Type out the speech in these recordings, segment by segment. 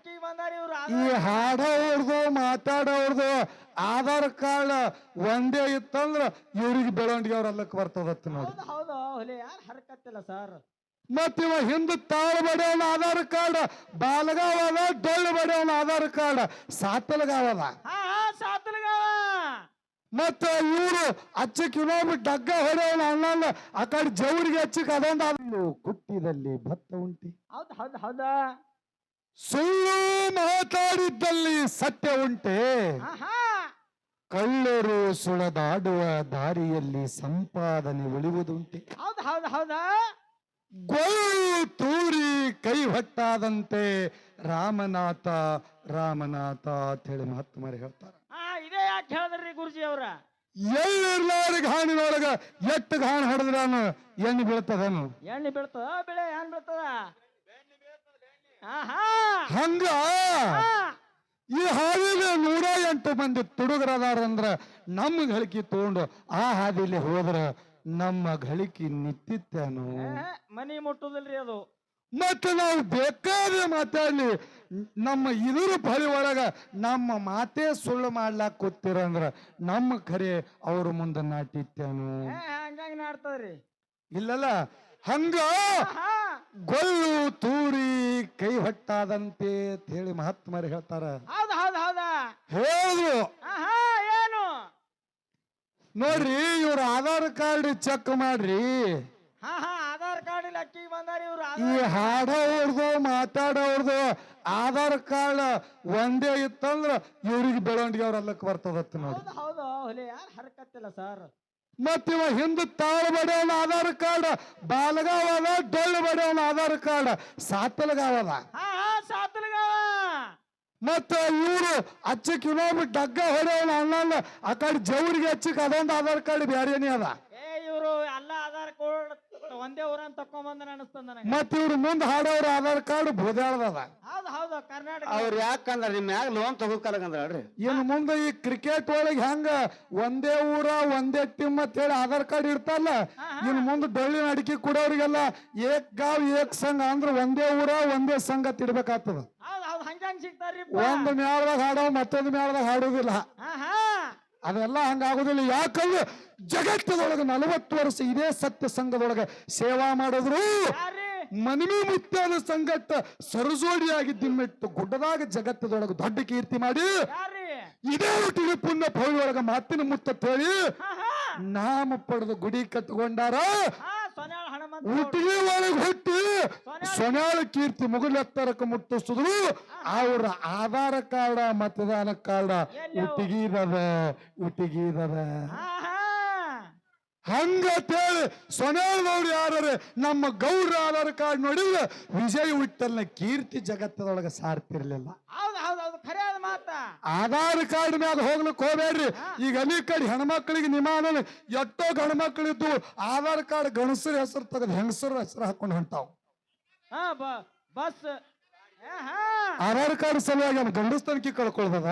ಲಕ್ಕಿಗೆ ಬಂದಾರ ಇವ್ರು ಈ ಹಾಡೋರ್ದು ಮಾತಾಡೋರ್ದು ಆಧಾರ್ ಕಾರ್ಡ್ ಒಂದೇ ಇತ್ತಂದ್ರ ಇವ್ರಿಗೆ ಬೆಳವಣಿಗೆ ಅವ್ರ ಅಲ್ಲಕ್ಕೆ ಬರ್ತದತ್ತ ನೋಡಿ. ಹೌದು ಹೌದು ಹುಲಿ ಯಾರು ಹರಕತ್ತಿಲ್ಲ ಸರ್. ಮತ್ತ ಇವ ಹಿಂದ ತಾಳ ಬಡಿಯವನ ಆಧಾರ್ ಕಾರ್ಡ್ ಬಾಲಗಾವದ, ಡೊಳ್ಳು ಬಡಿಯವನ ಆಧಾರ್ ಕಾರ್ಡ್ ಸಾತಲಗಾವದ. ಸಾತಲಗಾವ. ಮತ್ತ ಇವರು ಹಚ್ಚಕ್ ಇನ್ನೊಬ್ಬ ಡಗ್ಗ ಹೊಡೆಯವನ ಅಣ್ಣ ಆ ಕಡೆ ಜವರಿಗೆ ಹಚ್ಚಕ್ ಅದೊಂದು ಕುಟ್ಟಿದಲ್ಲಿ ಭತ್ತ ಉಂಟಿ. ಹೌದು ಹೌದು ಹೌದ. ಸುಳ್ಳು ಮಾತಾಡಿದ್ದಲ್ಲಿ ಸತ್ಯ ಉಂಟೆ, ಕಳ್ಳರು ಸುಳದಾಡುವ ದಾರಿಯಲ್ಲಿ ಸಂಪಾದನೆ ಉಳಿಯುವುದುಂಟೆ. ಹೌದು ಹೌದು ಹೌದ. ಗೊಳ್ಳು ತೂರಿ ಕೈ ಹೊಟ್ಟಾದಂತೆ ರಾಮನಾಥ ರಾಮನಾಥ ಅಂತ ಹೇಳಿ ಮಹಾತ್ಮರು ಹೇಳ್ತಾರ. ಇದೇ ಯಾಕೆ ಹೇಳಿದ್ರಿ ಗುರುಜಿ ಅವ್ರ? ಎಳ್ಳಿರ್ಲಾರ ಘಾಣಿನೊಳಗ ಎಟ್ಟು ಘಾಣ ಹೊಡೆದ್ರಾನು ಎಣ್ಣೆ ಬೀಳ್ತದನು? ಎಣ್ಣೆ ಬೀಳ್ತದ, ಬೆಳೆ ಏನ್ ಬೀಳ್ತದ? ಹಂಗ ಈ ಹಾದಿಲಿ 108 ಮಂದಿ ತುಡುಗರದಾರಂದ್ರ ನಮ್ಮ ಗಳಿಕೆ ತಗೊಂಡು ಆ ಹಾದಿಲಿ ಹೋದ್ರ ನಮ್ಮ ಗಳಿಕೆ ನಿಂತಿತ್ತೇನು? ಮನಿ ಮುಟ್ಟುದಿಲ್ರಿ ಅದು. ಮತ್ತೆ ನಾವು ಬೇಕಾದ್ರೆ ಮಾತಾಡ್ಲಿ, ನಮ್ಮ ಇದ್ರ ಬಳಿ ಒಳಗ ನಮ್ಮ ಮಾತೇ ಸುಳ್ಳು ಮಾಡ್ಲಾಕ್ ಕೂತಿರಂದ್ರ ನಮ್ಮ ಖರೆ ಅವ್ರ ಮುಂದೆ ನಾಟಿತ್ತೇನು? ಹಂಗಾಗಿ ನಾಡ್ತದ್ರಿ. ಇಲ್ಲಲ್ಲ, ಹಂಗ ಗೊಳ್ಳು ತೂರಿ ಕೈ ಹೊಟ್ಟಾದಂತೆ ಅಂತ ಹೇಳಿ ಮಹಾತ್ಮರು ಹೇಳ್ತಾರ. ಹೌದ ಹೌದ ಹೌದ ಹೇಳಿದ್ರು. ಏನು ನೋಡ್ರಿ, ಇವ್ರ ಆಧಾರ್ ಕಾರ್ಡ್ ಚೆಕ್ ಮಾಡ್ರಿ. ಆಧಾರ್ ಕಾರ್ಡ್ ಲಕ್ಕಿಗೆ ಬಂದಾರ ಇವ್ರು. ಈ ಹಾಡೋರ್ದು ಮಾತಾಡೋರ್ದು ಆಧಾರ್ ಕಾರ್ಡ್ ಒಂದೇ ಇತ್ತಂದ್ರ ಇವ್ರಿಗೆ ಬೆಳವಣಿಗೆ ಅವ್ರ ಅಲ್ಲಕ್ಕೆ ಬರ್ತದತ್ತ ನೋಡಿ. ಹೌದು ಹುಲಿ ಯಾರು ಹರಕತ್ತಿಲ್ಲ ಸರ್. ಮತ್ತ ಇವ ಹಿಂದ ತಾಳ ಬಡಿಯವನ ಆಧಾರ್ ಕಾರ್ಡ್ ಬಾಲಗಾವದ, ಡೊಳ್ಳು ಬಡಿಯವನ ಆಧಾರ್ ಕಾರ್ಡ್ ಸಾತಲಗಾವದ. ಸಾತಲಗಾವ. ಮತ್ತ ಇವರು ಹಚ್ಚಕ್ ಇನ್ನೊಬ್ಬ ಡಗ್ಗ ಹೊಡೆಯವನ ಅಣ್ಣ ಆ ಕಡೆ ಜವರಿಗೆ ಹಚ್ಚಕ್ ಅದೊಂದು ಆಧಾರ್ ಕಾರ್ಡ್ ಬ್ಯಾರೇನೇ ಅದ. ಇವರು ಎಲ್ಲ ಆಧಾರ್ ಕಾರ್ಡ್ ಒಂದೇ ಊರನ್ ತಕೊಂಡ್ ಅನಿಸ್ತದ ನನಗೆ. ಮತ್ತ ಇವ್ರು ಮುಂದ್ ಹಾಡೋರ ಆಧಾರ್ ಕಾರ್ಡ್ ಬೋದ್ಯಾಳದ. ಹೌದು ಹೌದು ಕರ್ನಾಟಕ. ಅವ್ರ ಯಾಕಂದ್ರ ನಿಮ್ ಮ್ಯಾಗ ಲೋನ್ ತಗೋಕಲ್ರಿ. ಇನ್ನು ಮುಂದೆ ಈ ಕ್ರಿಕೆಟ್ ಒಳಗೆ ಹೆಂಗ ಒಂದೇ ಊರ ಒಂದೇ ಟೀಮ್ ಅಂತ ಹೇಳಿ ಆಧಾರ್ ಕಾರ್ಡ್ ಇರ್ತಲ್ಲ, ಇನ್ನು ಮುಂದೆ ಡೊಳ್ಳಿನ ಅಡಿಕೆ ಕೊಡೋರಿಗೆಲ್ಲ ಏಕ್ ಗಾವ್ ಏಕ್ ಸಂಘ ಅಂದ್ರ ಒಂದೇ ಊರ ಒಂದೇ ಸಂಘ ತಿಡ್ಬೇಕಾಗ್ತದ. ಒಂದು ಮೇಳದಾಗ ಹಾಡೋ ಮತ್ತೊಂದು ಮೇಳದಾಗ ಹಾಡೋದಿಲ್ಲ. ಅದೆಲ್ಲ ಹಂಗಾಗುದಿಲ್ಲ. ಯಾಕಂದ್ರೆ ಜಗತ್ತದೊಳಗೆ 40 ವರ್ಷ ಇದೇ ಸತ್ಯ ಸಂಘದೊಳಗೆ ಸೇವಾ ಮಾಡಿದ್ರು. ಮನಿಮಿ ಮುತ್ಯಾನ ಸಂಗಟ್ಟ ಸರಜೋಡಿಯಾಗಿದ್ದಿಮ್ಮಿಟ್ಟು ಗುಡ್ಡದಾಗ ಜಗತ್ತದೊಳಗೆ ದೊಡ್ಡ ಕೀರ್ತಿ ಮಾಡಿ ಇದೇ ಒಟ್ಟಿಗೆ ಪುಣ್ಯ ಭವಿಯೊಳಗ ಮಾತಿನ ಮುತ್ತ ಹೇಳಿ ನಾಮ ಪಡೆದು ಗುಡಿ ಕಟ್ಟಿಕೊಂಡಾರ. ಉಟ್ಟಿಗೆ ಒಳಗೆ ಹುಟ್ಟಿ ಸೊನ್ಯಾಳ ಕೀರ್ತಿ ಮುಗುಲೆತ್ತರಕ್ಕೆ ಮುಟ್ಟಿಸಿದ್ರು. ಅವ್ರ ಆಧಾರ ಕಾರ್ಡ ಮತದಾನ ಕಾರ್ಡ ಉಟ್ಟಿಗೀದದ ಹಂಗೇಳಿ ಸೊನ್ಯಾಳದವ್ರು ಯಾರು ನಮ್ಮ ಗೌಡ್ರ ಆಧಾರ್ ಕಾರ್ಡ್ ನೋಡಿದ್ರೆ ವಿಜಯ್ ವಿಠಲ್ನ ಕೀರ್ತಿ ಜಗತ್ತದೊಳಗೆ ಸಾರ್ತಿರ್ಲಿಲ್ಲ. ಆಧಾರ್ ಕಾರ್ಡ್ ಮ್ಯಾಗ ಹೋಗ್ಲಿಕ್ಕೆ ಹೋಗ್ಬೇಡ್ರಿ. ಈಗ ಅನಿ ಕಡೆ ಹೆಣ್ಮಕ್ಳಿಗೆ ನಿಮಾನ ಎಷ್ಟೋ ಗಂಡ್ಮಕ್ಳಿದ್ದು ಆಧಾರ್ ಕಾರ್ಡ್ ಗಣಸರ ಹೆಸರು ತೆಗೆದು ಹೆಂಗಸರ ಹೆಸರು ಹಾಕೊಂಡು ಹೊಂಟಾವ್. ಆಧಾರ್ ಕಾರ್ಡ್ ಸಲುವಾಗಿ ಗಂಡಸ್ತನಕ್ಕೆ ಕಳ್ಕೊಳ್ತದ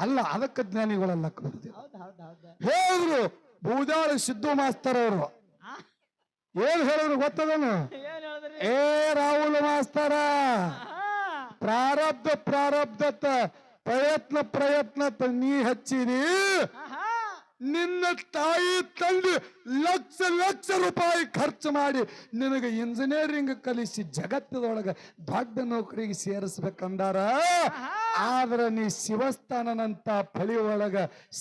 ಅಲ್ಲ, ಅದಕ್ಕೆ ಜ್ಞಾನಿಗಳೆಲ್ಲ ಹೇಳಿದ್ರು. ಬೂದಾಳ ಸಿದ್ದು ಮಾಸ್ತರ್ ಅವರು ಏನ್ ಹೇಳಿದ್ರು ಗೊತ್ತದನು? ಏ ರಾಹುಲ್ ಮಾಸ್ತರ, ಪ್ರಾರಬ್ಧ ಪ್ರಯತ್ನ ನೀ ಹಚ್ಚಿದಿ. ನಿನ್ನ ತಾಯಿ ತಂದೆ ಲಕ್ಷ ರೂಪಾಯಿ ಖರ್ಚು ಮಾಡಿ ನಿನಗೆ ಇಂಜಿನಿಯರಿಂಗ್ ಕಲಿಸಿ ಜಗತ್ತದೊಳಗ ದೊಡ್ಡ ನೌಕರಿಗೆ ಸೇರಿಸ್ಬೇಕಂದಾರ. ಆದ್ರ ನೀ ಶಿವಸ್ಥಾನನಂತ ಫಳಿ ಒಳಗ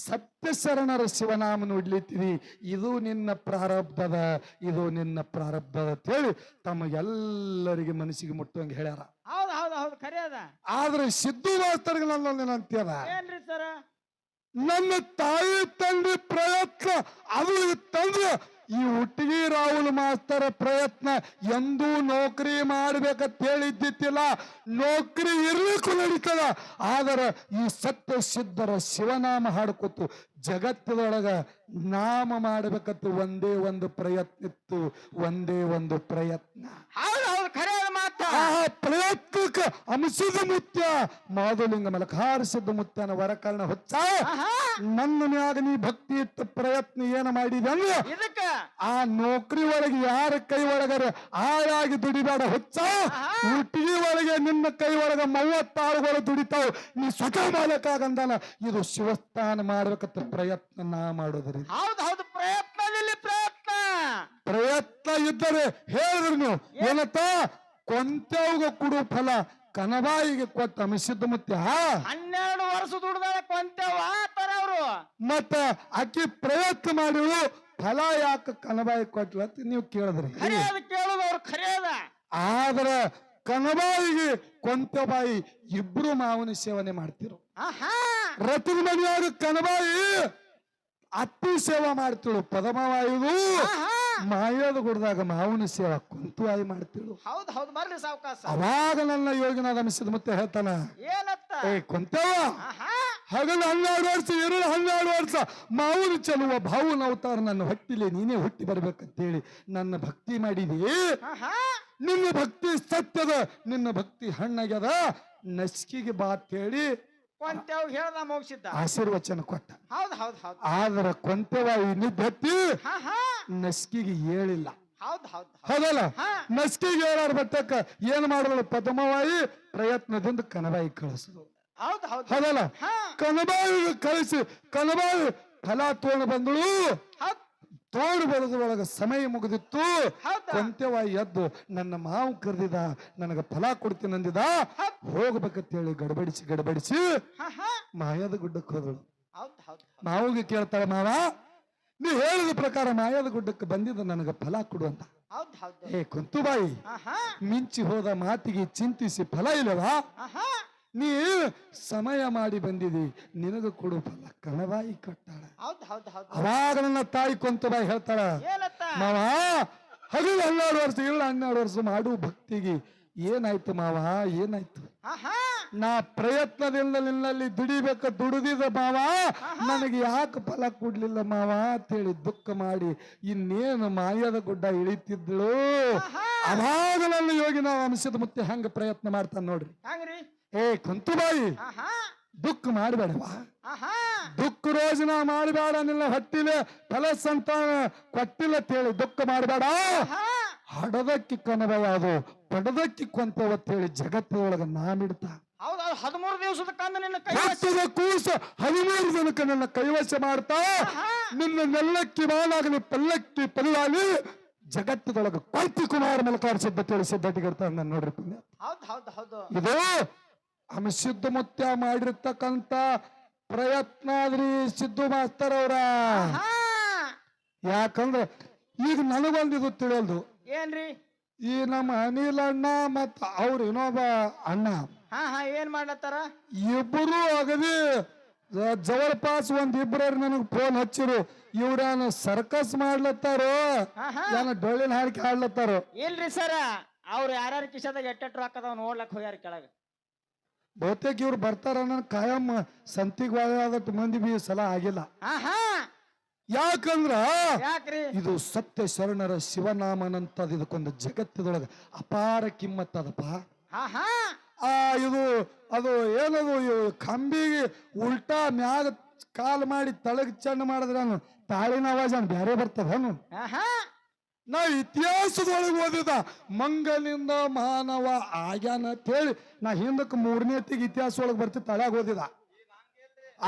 ಸತ್ಯ ಶರಣರ ಶಿವನಾಮ ನೋಡ್ಲಿತ್ತೀವಿ. ಇದು ನಿನ್ನ ಪ್ರಾರಬ್ಧದ ಅಂತ ಹೇಳಿ ತಮಗೆಲ್ಲರಿಗೆ ಮನಸ್ಸಿಗೆ ಮುಟ್ಟುವಂಗೆ ಹೇಳ್ಯಾರ. ಆದ್ರೆ ಸಿದ್ದು ಮಾಸ್ತರ್ಗೆ ನನ್ನೊಂದೇನಂತ್ಯದ, ನನ್ನ ತಾಯಿ ತಂದೆ ಪ್ರಯತ್ನ ಅದು ಇತ್ತಂದ್ರೆ ಈ ಹುಟ್ಟಿಗೆ ರಾಹುಲ್ ಮಾಸ್ತರ ಪ್ರಯತ್ನ ಎಂದೂ ನೌಕರಿ ಮಾಡ್ಬೇಕಂತ ಹೇಳಿದ್ದಿತ್ತಿಲ್ಲ. ನೌಕರಿ ಇರ್ಲಿಕ್ಕೂ ನಡೀತದ. ಆದ್ರೆ ಈ ಸತ್ಯ ಸಿದ್ಧರ ಶಿವನಾಮ ಹಾಡ್ಕೊತು ಜಗತ್ತದೊಳಗ ನಾಮ ಮಾಡ್ಬೇಕಂತ ಒಂದೇ ಒಂದು ಪ್ರಯತ್ನ ಇತ್ತು. ಆ ಪ್ರಯತ್ನಕ್ಕೆ ಅಂಶದ ಮುತ್ಯ ಮಾಧುಲಿಂಗ ಮಲಕಾರಿಸಿದ್ದ ಮುತ್ಯನ ವರಕರ್ಣ ಹೊಚ್ಚ. ನನ್ನ ಮ್ಯಾಗ ನೀ ಭಕ್ತಿ ಇಟ್ಟು ಪ್ರಯತ್ನ ಏನ ಮಾಡಿದೆ ಅಂದ್ರೆ ಆ ನೌಕರಿ ಒಳಗೆ ಯಾರ ಕೈ ಒಳಗರ ಆಳಾಗಿ ದುಡಿಬೇಡ ಹೊಚ್ಚ. ಹುಟ್ಟಿಗೆ ಒಳಗೆ ತಿಂಗಳಿಗೆ ನಿನ್ನ ಕೈ ಒಳಗ 30 ಆಳುಗಳು ದುಡಿತಾವ್, ನೀ ಸ್ವತಃ ಮಾಲಕಾಗಂದಾನ. ಇದು ಶಿವಸ್ಥಾನ ಮಾಡ್ಬೇಕಂತ ಪ್ರಯತ್ನ ನಾ ಮಾಡೋದ್ರಿ. ಹೌದು ಪ್ರಯತ್ನದಲ್ಲಿ ಪ್ರಯತ್ನ ಇದ್ದರೆ ಹೇಳಿದ್ರಿ ನೀವು ಏನತ್ತ, ಕೊಂತೆವ್ಗ ಕೊಡು ಫಲ ಕನಬಾಯಿಗೆ ಕೊಟ್ಟ ಅಮಿಸಿದ್ದ ಮುತ್ಯ 12 ವರ್ಷ ದುಡ್ದಾರ ಕೊಂತೇವ ಆತರ ಅವ್ರು. ಮತ್ತ ಅಕ್ಕಿ ಪ್ರಯತ್ನ ಮಾಡಿಳು, ಫಲ ಯಾಕೆ ಕನಬಾಯಿ ಕೊಟ್ಲ ಅಂತ ನೀವು ಕೇಳಿದ್ರಿ. ಖರೇದ ಕೇಳುದು ಅವ್ರು ಖರೇದ. ಆದ್ರ ಕನಬಾಯಿಗೆ ಕೊಂತೆಬಾಯಿ ಇಬ್ರು ಮಾವನ ಸೇವನೆ ಮಾಡ್ತಿರು. ರಥದ ಮನೆಯಾಗ ಕನಬಾಯಿ ಅತ್ತಿ ಸೇವಾ ಮಾಡ್ತಿಳು, ಪದಮವಾಯುದು ಮಾಯದ ಗುಡ್ದಾಗ ಮಾವನ ಸೇವಾ ಕುಂತುವಾಯಿ ಮಾಡ್ತಿಳು. ಹೌದು ಬರ್ಲಿ ಸಾವಕಾಶ. ಅವಾಗ ನನ್ನ ಯೋಗಿನಾದ ಅನಿಸಿದ ಮತ್ತೆ ಹೇಳ್ತಾನ, ಏನತ್ತ ಕೊಂತೇವ ಹಗಲು 12 ವರ್ಷ, ಎರಡು 12 ವರ್ಷ ಮಾವನ ಚಲುವ ಭಾವನ ಅವತಾರ ನನ್ನ ಹೊಟ್ಟಿಲೆ ನೀನೇ ಹುಟ್ಟಿ ಬರ್ಬೇಕಂತೇಳಿ ನನ್ನ ಭಕ್ತಿ ಮಾಡಿದಿ. ನಿನ್ನ ಭಕ್ತಿ ಸತ್ಯದ, ನಿನ್ನ ಭಕ್ತಿ ಹಣ್ಣಾಗ್ಯದ, ನಸ್ಕಿಗೆ ಬಾ ಹೇಳಿ ಕೊಂತೇವ್ ಹೇಳ್ದ ಮುಗಿಸಿದ್ದ, ಆಶೀರ್ವಚನ ಕೊಟ್ಟ. ಹೌದು ಆದ್ರ ಕೊಂತೆವ ನಿದ್ದತ್ತಿ ನಸ್ಕಿಗೆ ಹೇಳಿಲ್ಲ. ಹೌದಲ್ಲ, ನಸ್ಕಿಗೆ ಹೇಳಾರ ಬಟ್ಟಕ್ಕ ಏನ್ ಮಾಡಿದಳು ಪದ್ಮವಾಯಿ, ಪ್ರಯತ್ನದಿಂದ ಕನಬಾಯಿ ಕಳಿಸಿದ್ರು. ಹೌದಲ್ಲ, ಕನಬಾಯಿಗೆ ಕಳಿಸಿ ಕನಬಾಯಿ ಫಲ ತೋಣ ಬಂದಳು. ತೋಡು ಬರೋದ್ರೊಳಗ ಸಮಯ ಮುಗಿದಿತ್ತು. ಕೊಂತೆವಾಯಿ ಎದ್ದು ನನ್ನ ಮಾವು ಕರೆದಿದ, ನನಗ ಫಲ ಕೊಡ್ತೀನಿ ಅಂದಿದ, ಹೋಗ್ಬೇಕಂತೇಳಿ ಗಡಬಡಿಸಿ ಮಾಯದ ಗುಡ್ಡಕ್ಕೆ ಹೋದಳು. ಮಾವಿಗೆ ಕೇಳ್ತಾಳೆ, ಮಾವ ನೀ ಹೇಳಿದ ಪ್ರಕಾರ ಮಾಯದ ಗುಡ್ಡಕ್ಕೆ ಬಂದಿದ್ದ ನನಗ ಫಲ ಕೊಡು ಅಂತ. ಕುಂತುಬಾಯಿ ಮಿಂಚಿ ಹೋದ ಮಾತಿಗೆ ಚಿಂತಿಸಿ ಫಲ ಇಲ್ಲವಾ, ನೀ ಸಮಯ ಮಾಡಿ ಬಂದಿದಿ, ನಿನಗ ಕೊಡು ಫಲ ಕನಬಾಯಿ ಕೊಟ್ಟಾಳ. ಅವಾಗ ನನ್ನ ತಾಯಿ ಕೊಂತುಬಾಯಿ ಹೇಳ್ತಾಳ, ಮಾವ ಹಗಲು 12 ವರ್ಷ ಇಲ್ಲ 12 ವರ್ಷ ಮಾಡು ಭಕ್ತಿಗೆ ಏನಾಯ್ತು ಮಾವ, ಏನಾಯ್ತು? ನಾ ಪ್ರಯತ್ನದಿಂದ ನಿನ್ನಲ್ಲಿ ದುಡಿದಿದ ಮಾವ, ನನಗೆ ಯಾಕೆ ಫಲ ಕೊಡ್ಲಿಲ್ಲ ಮಾವ ಅಂತೇಳಿ ದುಃಖ ಮಾಡಿ ಇನ್ನೇನು ಮಾಯದ ಗುಡ್ಡ ಇಳಿತಿದ್ಳು. ಅವಾಗ ನನ್ನ ಯೋಗಿ ನಾವು ಅಂಶದ ಮುತ್ತೆ ಹಂಗ ಪ್ರಯತ್ನ ಮಾಡ್ತಾನ ನೋಡ್ರಿ. ಕುಂತುಬಾಯಿ ದುಃಖ ಮಾಡಬೇಡವಾ, ದುಃಖ ರೋಜನ ಮಾಡಬೇಡ, ನಿನ್ನ ಹೊಟ್ಟಿಲೆ ಫಲ ಸಂತಾನ ಕೊಟ್ಟಿಲ್ಲ ಅಂತೇಳಿ ದುಃಖ ಮಾಡಬೇಡ. ಹಡದಕ್ಕಿ ಕನಬಾಯಿ ಅದು ಪಡದಕ್ಕಿ ಕೊಂತವತ್ ಹೇಳಿ ಜಗತ್ತೊಳಗ ನಾಮಿಡ್ತ. 13 ದಿವಸದ ಕಂದ ನಿನ್ನ ಕೂಸ 13 ದಿನಕ್ಕೆ ನನ್ನ ಕೈವಶ ಮಾಡ್ತಾ, ನಿನ್ನ ನೆಲ್ಲಕ್ಕಿ ಬಾಳಾಗಲಿ ಪಲ್ಲಕ್ಕಿ ಪಲ್ಲಾಗಲಿ ಜಗತ್ತದೊಳಗ ಕಲ್ಪಿ ಕುಮಾರ ಮಲಕಾರ ಸಿದ್ಧತೆ ಸಿದ್ಧತೆಗಿರ್ತಾರ. ನಾನು ನೋಡ್ರಿ ಪುಣ್ಯ, ಇದು ಸಿದ್ದು ಮುತ್ಯ ಮಾಡಿರ್ತಕ್ಕಂತ ಪ್ರಯತ್ನ ಆದ್ರಿ ಸಿದ್ದು ಮಾಸ್ತರ್ ಅವ್ರ. ಯಾಕಂದ್ರೆ ಈಗ ನನಗೊಂದಿದು ತಿಳಿಯಲ್ದು ಏನ್ರಿ, ಈ ನಮ್ಮ ಅನಿಲ್ ಅಣ್ಣ ಮತ್ತ ಅವ್ರ ಇನ್ನೊಬ್ಬ ಅಣ್ಣ ಏನ್ ಮಾಡ್ಲತ್ತಾರ, ಇಬ್ಬರು ಅಗದಿ ಜವಳಪಾಸ್ ಒಂದಿಬ್ರ ನನಗ್ ಫೋನ್ ಹಚ್ಚಿರು. ಇವ್ರೇನು ಸರ್ಕಸ್ ಮಾಡ್ಲತ್ತಾರೋ ಏನ ಡೊಳ್ಳಿನ ಹಾಡಿಕೆ ಹಾಡ್ಲತ್ತಾರೋ. ಇಲ್ರಿ ಸರ, ಅವ್ರು ಯಾರ್ಯಾರ ಕಿಶದಾಗ ಎಟ್ಟೆಟ್ಟು ಹಾಕದವ್ ನೋಡ್ಲಕ್ ಹೋಗ್ಯಾರ ಕೆಳಗ. ಬಹುತೇಕ ಇವ್ರು ಬರ್ತಾರ ಕಾಯಂ ಸಂತಿಗ್ ಒಳಗಾದಟ್ಟು ಮಂದಿ ಬಿ ಸಲ ಆಗಿಲ್ಲ. ಯಾಕಂದ್ರ ಇದು ಸತ್ಯ ಶರಣರ ಶಿವನಾಮನಂತದ, ಇದಕ್ಕೊಂದು ಜಗತ್ತದೊಳಗ ಅಪಾರ ಕಿಮ್ಮತ್ತದಪ್ಪ. ಇದು ಅದು ಏನದು ಕಂಬಿಗೆ ಉಲ್ಟಾ ಮ್ಯಾಗ ಕಾಲ್ ಮಾಡಿ ತಳಗ್ ಚೆಂಡ ಮಾಡಿದ್ರ ತಾಳಿನ ಆವಾಜ ಬ್ಯಾರೆ ಬರ್ತದನು. ನಾ ಇತಿಹಾಸದೊಳಗೆ ಓದಿದ ಮಂಗನಿಂದ ಮಾನವ ಆಗ್ಯಾನ ಅಂತೇಳಿ ನಾ ಹಿಂದಕ್ಕೆ 3ನೇತಿಗೆ ಇತಿಹಾಸ ಒಳಗೆ ಬರ್ತಿ ತಳಗ ಓದಿದ.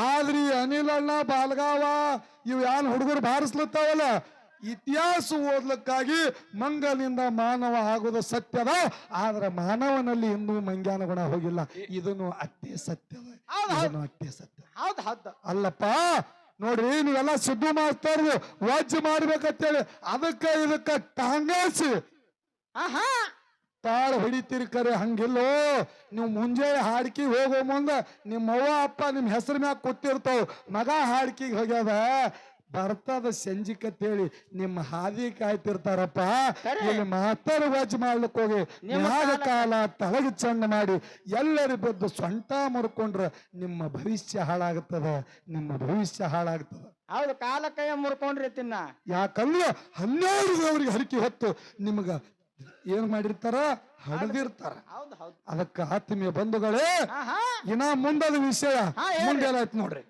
ಆದ್ರಿ ಅನಿಲಣ್ಣ ಬಾಲ್ಗಾವ ಇವ್ ಯಾನ್ ಹುಡುಗರು ಬಾರಿಸ್ಲತ್ತಾವಲ್ಲ, ಇತಿಹಾಸ ಓದ್ಲಿಕ್ಕಾಗಿ ಮಂಗನಿಂದ ಮಾನವ ಆಗೋದು ಸತ್ಯದ, ಆದ್ರೆ ಮಾನವನಲ್ಲಿ ಇನ್ನೂ ಮಂಗ್ಯಾನ ಗುಣ ಹೋಗಿಲ್ಲ. ಇದನ್ನು ಅಟ್ಟೆ ಸತ್ಯದ, ಅಟ್ಟೆ ಸತ್ಯ. ಅಲ್ಲಪ್ಪ ನೋಡ್ರಿ, ನೀವೆಲ್ಲ ಸಿದ್ದು ಮಾಸ್ತರ್ ವಾಜ್ಯ ಮಾಡ್ಬೇಕಂತೇಳಿ ಅದಕ್ಕ ಇದಕ್ಕ ಟಾಂಗಾಸಿ ತಾಳ ಹೊಡಿತೀರಿ. ಕರೆ ಹಂಗಿಲ್ಲೋ, ನೀವು ಮುಂಜಾನೆ ಹಾಡ್ಕಿ ಹೋಗೋ ಮುಂದ ನಿಮ್ಮ ಅವ್ವ ಅಪ್ಪ ನಿಮ್ ಹೆಸರು ಮ್ಯಾಗ ಕೂತಿರ್ತಾವ, ಮಗ ಹಾಡ್ಕಿಗೆ ಹೋಗ್ಯದ ಬರ್ತದ ಸಂಜಿಕತ್ತೇಳಿ ನಿಮ್ಮ ಹಾದಿ ಕಾಯ್ತಿರ್ತಾರಪ್ಪ. ಇಲ್ಲಿ ಮಾತಾಡ ವಾಜ್ ಮಾಡ್ಲಿಕ್ಕೆ ಹೋಗಿ ಮ್ಯಾಗ ಕಾಲ ತಳಗ ಚೆಂದ ಮಾಡಿ ಎಲ್ಲರೂ ಬಿದ್ದು ಸೊಂಟ ಮುರ್ಕೊಂಡ್ರ ನಿಮ್ಮ ಭವಿಷ್ಯ ಹಾಳಾಗ್ತದ, ನಿಮ್ಮ ಭವಿಷ್ಯ ಹಾಳಾಗ್ತದ. ಹೌದು, ಕಾಲ ಕೈ ಮುರ್ಕೊಂಡ್ರಿ ತಿನ್ನ. ಯಾಕಂದ್ರೆ 12 ಅವ್ರಿಗೆ ಹರಿಕೆ ಹೊತ್ತು ನಿಮ್ಗ ಏನ್ ಮಾಡಿರ್ತಾರ, ಹಡದಿರ್ತಾರ. ಅದಕ್ಕ ಆತ್ಮೀಯ ಬಂಧುಗಳೇ, ಇನ್ನ ಮುಂದದ ವಿಷಯ ಮುಂದೆ ಏನಾಯ್ತು ನೋಡ್ರಿ.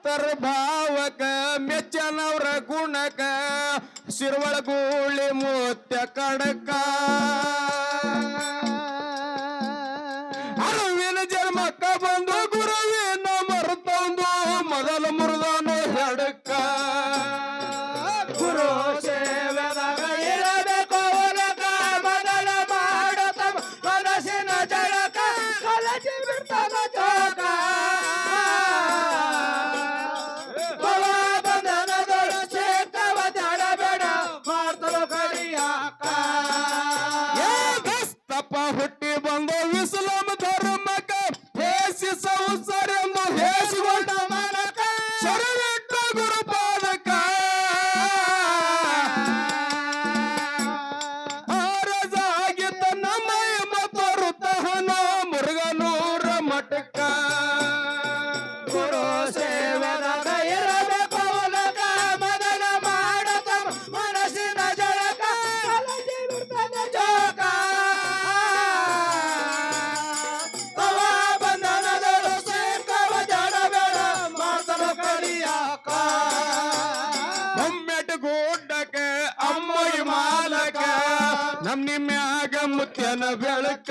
ಭಕ್ತರ ಭಾವಕ ಮೆಚ್ಚನವ್ರ ಗುಣಕ ಶಿರ್ವಳ ಗೂಳಿ ಮುತ್ಯ ಕಡಕ ಅರುವಿನ ಜನ್ಮಕ್ಕ ಬಂದು ಗುರುವಿನ ಮರುತಂದು ಮೊದಲ ಮುರಿದನು ಹೆಡಕ ಗುರು ಸೇವೆದಾಗ ಇರಬೇಕು ಉಲಕ ಮೊದಲ ಮಾಡತ ಮನಸ್ಸಿನ ಜಳಕ ಕಲಚಿ ಬಿಡ್ತಾನ ಜೋಗ ಬಂಧನದೊಳು ಸೇಕವ ಜಡಬೇಡ ಮಾಡ್ತಲು ಕಡಿಯಾಕ ದಸ್ತಪ್ಪ ಹುಟ್ಟಿ ಬಂದು ಇಸ್ಲಾಂ ಧರ್ಮಕ ಹೇಸಿ ಸಂಸಾರ ಎಂದು ಹೇಸಿಕೊಂಡ ಮನಕ ಶರಣೆಟ್ಟು ಗುರುಪಾದಕ ಆರಜಾಗಿದ್ದ ನಮ್ಮೈ ಮತ್ತರು ತಹನ ಮುರುಗನೂರ ಮಠಕ ಗುರು ಸೇವೆದಾಗ ಇರಬೇಕು ಉಲಕ ಮೊದಲ ಮಾಡತ ಮನಸ್ಸಿನ ಜಳಕ ಕಲಚಿ ಬಿಡ್ತಾನ ಜೋಗ ತವ ಬಂಧನದೊಳು ಸೇಕವ ಜಡಬೇಡ ಮಾಡ್ತಲು ಕಡಿಯಾಕ ಒಮ್ಮೆಟ್ ಗುಡ್ಡಕ ಅಮ್ಮಗಿ ಮಾಲಕ ನಮ್ ನಿಮ್ಯಾಗ ಮುತ್ಯನ ಬೆಳಕ